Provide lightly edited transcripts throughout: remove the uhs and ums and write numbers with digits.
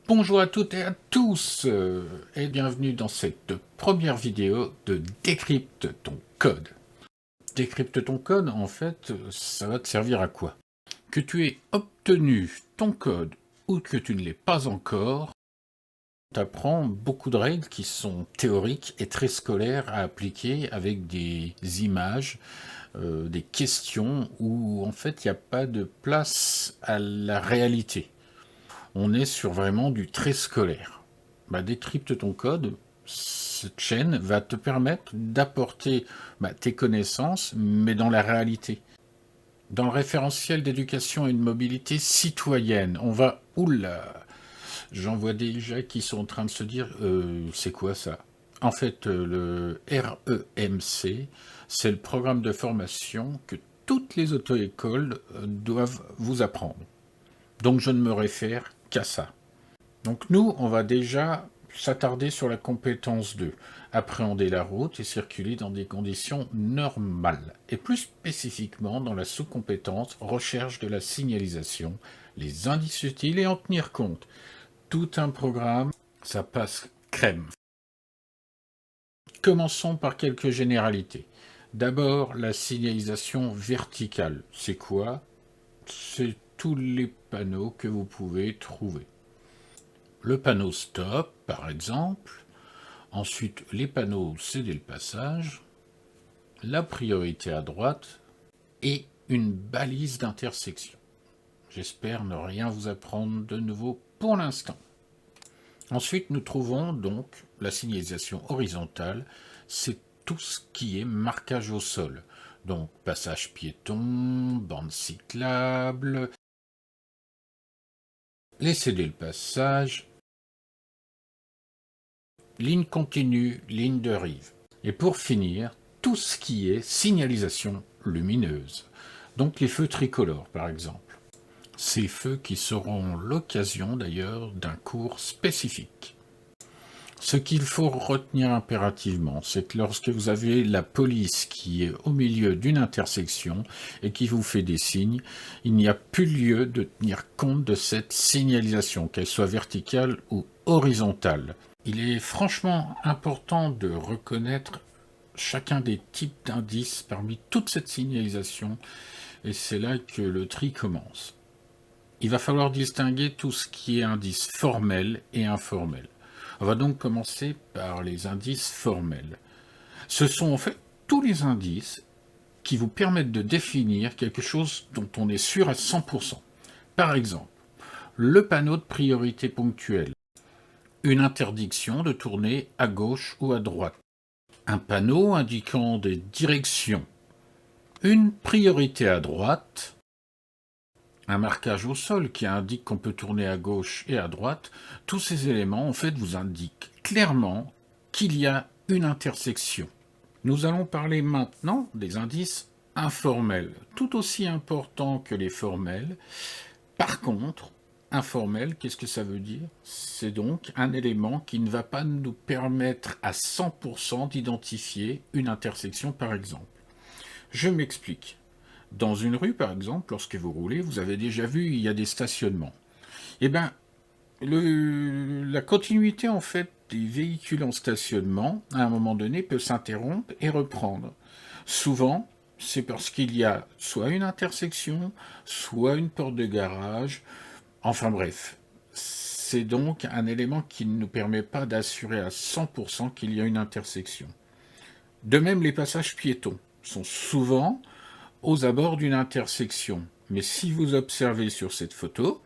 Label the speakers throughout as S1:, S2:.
S1: Bonjour à toutes et à tous et bienvenue dans cette première vidéo de Décrypte ton code. Décrypte ton code, en fait, ça va te servir à quoi? Que tu aies obtenu ton code ou que tu ne l'aies pas encore, tu apprends beaucoup de règles qui sont théoriques et très scolaires à appliquer avec des images, des questions où en fait il n'y a pas de place à la réalité. On est sur vraiment du très scolaire. Décrypte ton code, cette chaîne va te permettre d'apporter tes connaissances, mais dans la réalité. Dans le référentiel d'éducation et de mobilité citoyenne, on va... Oula, j'en vois déjà qui sont en train de se dire c'est quoi ça? En fait, le REMC, c'est le programme de formation que toutes les auto-écoles doivent vous apprendre. Donc je ne me réfère qu'à ça. Donc nous, on va déjà s'attarder sur la compétence 2, appréhender la route et circuler dans des conditions normales, et plus spécifiquement dans la sous-compétence recherche de la signalisation, les indices utiles et en tenir compte. Tout un programme, ça passe crème. Commençons par quelques généralités. D'abord, la signalisation verticale. C'est quoi? C'est tous les panneaux que vous pouvez trouver. Le panneau stop, par exemple, ensuite les panneaux céder le passage, la priorité à droite et une balise d'intersection. J'espère ne rien vous apprendre de nouveau pour l'instant. Ensuite, nous trouvons donc la signalisation horizontale, c'est tout ce qui est marquage au sol. Donc passage piéton, bande cyclable, céder le passage, ligne continue, ligne de rive. Et pour finir, tout ce qui est signalisation lumineuse. Donc les feux tricolores par exemple. Ces feux qui seront l'occasion d'ailleurs d'un cours spécifique. Ce qu'il faut retenir impérativement, c'est que lorsque vous avez la police qui est au milieu d'une intersection et qui vous fait des signes, il n'y a plus lieu de tenir compte de cette signalisation, qu'elle soit verticale ou horizontale. Il est franchement important de reconnaître chacun des types d'indices parmi toute cette signalisation, et c'est là que le tri commence. Il va falloir distinguer tout ce qui est indice formel et informel. On va donc commencer par les indices formels. Ce sont en fait tous les indices qui vous permettent de définir quelque chose dont on est sûr à 100%. Par exemple, le panneau de priorité ponctuelle, une interdiction de tourner à gauche ou à droite, un panneau indiquant des directions, une priorité à droite, un marquage au sol qui indique qu'on peut tourner à gauche et à droite. Tous ces éléments en fait vous indiquent clairement qu'il y a une intersection. Nous allons parler maintenant des indices informels, tout aussi importants que les formels. Par contre, informel, qu'est-ce que ça veut dire? C'est donc un élément qui ne va pas nous permettre à 100% d'identifier une intersection par exemple. Je m'explique. Dans une rue par exemple, lorsque vous roulez, vous avez déjà vu, il y a des stationnements. Eh bien, la continuité en fait des véhicules en stationnement, à un moment donné, peut s'interrompre et reprendre. Souvent, c'est parce qu'il y a soit une intersection, soit une porte de garage. Enfin bref, c'est donc un élément qui ne nous permet pas d'assurer à 100% qu'il y a une intersection. De même, les passages piétons sont souvent aux abords d'une intersection. Mais si vous observez sur cette photo,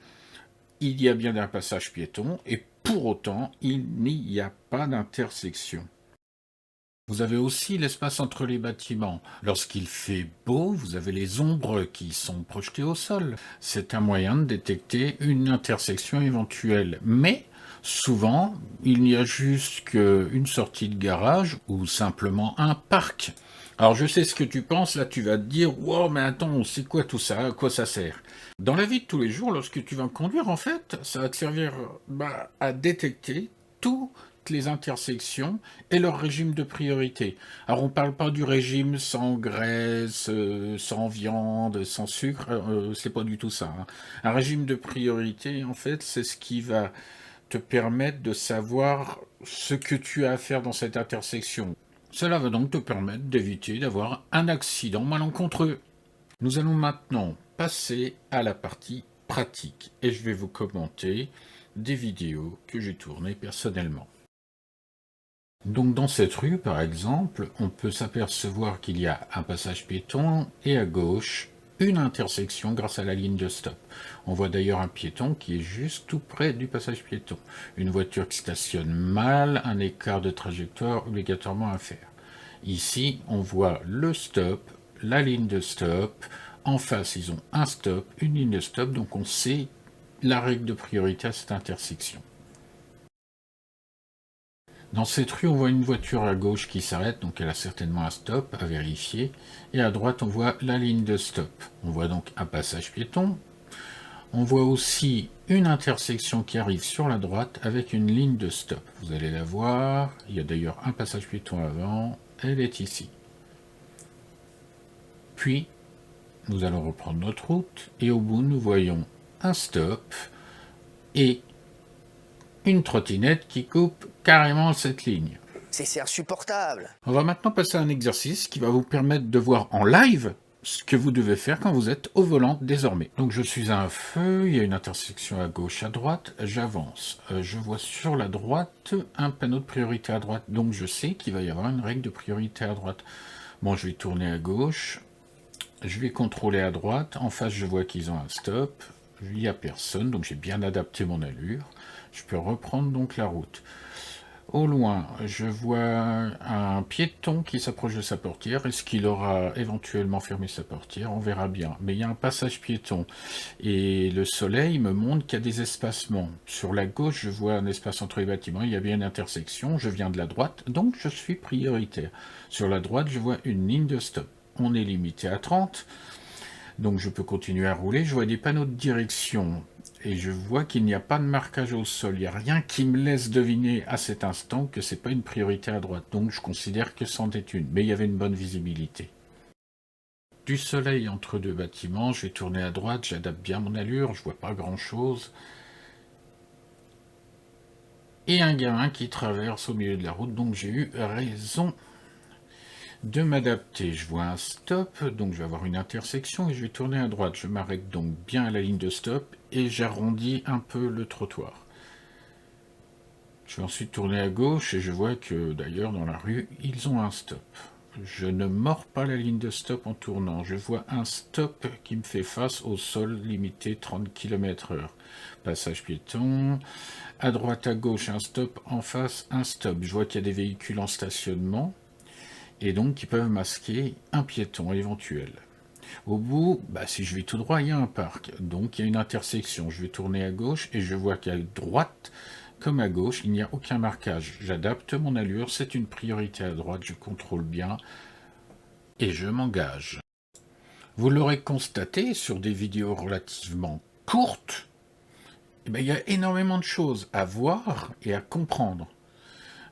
S1: il y a bien un passage piéton et pour autant, il n'y a pas d'intersection. Vous avez aussi l'espace entre les bâtiments. Lorsqu'il fait beau, vous avez les ombres qui sont projetées au sol. C'est un moyen de détecter une intersection éventuelle. Mais souvent, il n'y a juste qu'une sortie de garage ou simplement un parc. Alors je sais ce que tu penses, là tu vas te dire « Wow, mais attends, c'est quoi tout ça? À quoi ça sert ?» Dans la vie de tous les jours, lorsque tu vas conduire, en fait, ça va te servir à détecter toutes les intersections et leur régime de priorité. Alors on ne parle pas du régime sans graisse, sans viande, sans sucre, c'est pas du tout ça. Un régime de priorité, en fait, c'est ce qui va te permettre de savoir ce que tu as à faire dans cette intersection. Cela va donc te permettre d'éviter d'avoir un accident malencontreux. Nous allons maintenant passer à la partie pratique et je vais vous commenter des vidéos que j'ai tournées personnellement. Donc dans cette rue, par exemple, on peut s'apercevoir qu'il y a un passage piéton et à gauche, une intersection grâce à la ligne de stop. On voit d'ailleurs un piéton qui est juste tout près du passage piéton. Une voiture qui stationne mal, un écart de trajectoire obligatoirement à faire. Ici, on voit le stop, la ligne de stop. En face, ils ont un stop, une ligne de stop, donc on sait la règle de priorité à cette intersection. Dans cette rue, on voit une voiture à gauche qui s'arrête, donc elle a certainement un stop à vérifier. Et à droite, on voit la ligne de stop. On voit donc un passage piéton. On voit aussi une intersection qui arrive sur la droite avec une ligne de stop. Vous allez la voir. Il y a d'ailleurs un passage piéton avant. Elle est ici. Puis, nous allons reprendre notre route. Et au bout, nous voyons un stop et une trottinette qui coupe carrément cette ligne.
S2: C'est insupportable.
S1: On va maintenant passer à un exercice qui va vous permettre de voir en live ce que vous devez faire quand vous êtes au volant désormais. Donc je suis à un feu, il y a une intersection à gauche, à droite, j'avance. Je vois sur la droite un panneau de priorité à droite, donc je sais qu'il va y avoir une règle de priorité à droite. Bon, je vais tourner à gauche, je vais contrôler à droite, en face je vois qu'ils ont un stop, il n'y a personne, donc j'ai bien adapté mon allure. Je peux reprendre donc la route. Au loin, je vois un piéton qui s'approche de sa portière. Est-ce qu'il aura éventuellement fermé sa portière? On verra bien. Mais il y a un passage piéton. Et le soleil me montre qu'il y a des espacements. Sur la gauche, je vois un espace entre les bâtiments. Il y a bien une intersection. Je viens de la droite, donc je suis prioritaire. Sur la droite, je vois une ligne de stop. On est limité à 30. Donc je peux continuer à rouler. Je vois des panneaux de direction. Et je vois qu'il n'y a pas de marquage au sol. Il n'y a rien qui me laisse deviner à cet instant que ce n'est pas une priorité à droite. Donc je considère que c'en est une. Mais il y avait une bonne visibilité. Du soleil entre deux bâtiments, je vais tourner à droite, j'adapte bien mon allure, je vois pas grand chose. Et un gamin qui traverse au milieu de la route, donc j'ai eu raison de m'adapter. Je vois un stop, donc je vais avoir une intersection et je vais tourner à droite. Je m'arrête donc bien à la ligne de stop et j'arrondis un peu le trottoir. Je vais ensuite tourner à gauche et je vois que d'ailleurs dans la rue, ils ont un stop. Je ne mords pas la ligne de stop en tournant. Je vois un stop qui me fait face au sol limité 30 km/h. Passage piéton. À droite, à gauche, un stop. En face, un stop. Je vois qu'il y a des véhicules en stationnement et donc qui peuvent masquer un piéton éventuel. Au bout, si je vais tout droit, il y a un parc, donc il y a une intersection. Je vais tourner à gauche et je vois qu'à droite comme à gauche, il n'y a aucun marquage. J'adapte mon allure, c'est une priorité à droite, je contrôle bien et je m'engage. Vous l'aurez constaté sur des vidéos relativement courtes, il y a énormément de choses à voir et à comprendre.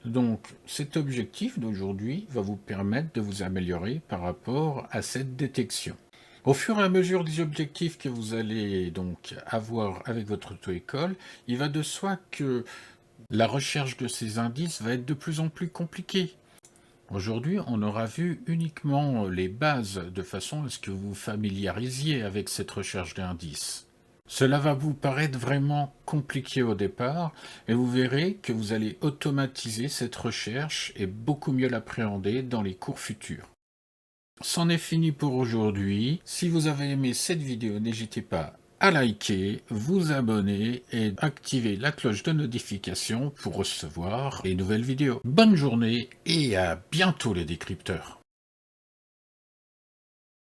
S1: Donc cet objectif d'aujourd'hui va vous permettre de vous améliorer par rapport à cette détection. Au fur et à mesure des objectifs que vous allez donc avoir avec votre auto-école, il va de soi que la recherche de ces indices va être de plus en plus compliquée. Aujourd'hui, on aura vu uniquement les bases de façon à ce que vous vous familiarisiez avec cette recherche d'indices. Cela va vous paraître vraiment compliqué au départ, et vous verrez que vous allez automatiser cette recherche et beaucoup mieux l'appréhender dans les cours futurs. C'en est fini pour aujourd'hui. Si vous avez aimé cette vidéo, n'hésitez pas à liker, vous abonner et activer la cloche de notification pour recevoir les nouvelles vidéos. Bonne journée et à bientôt les décrypteurs.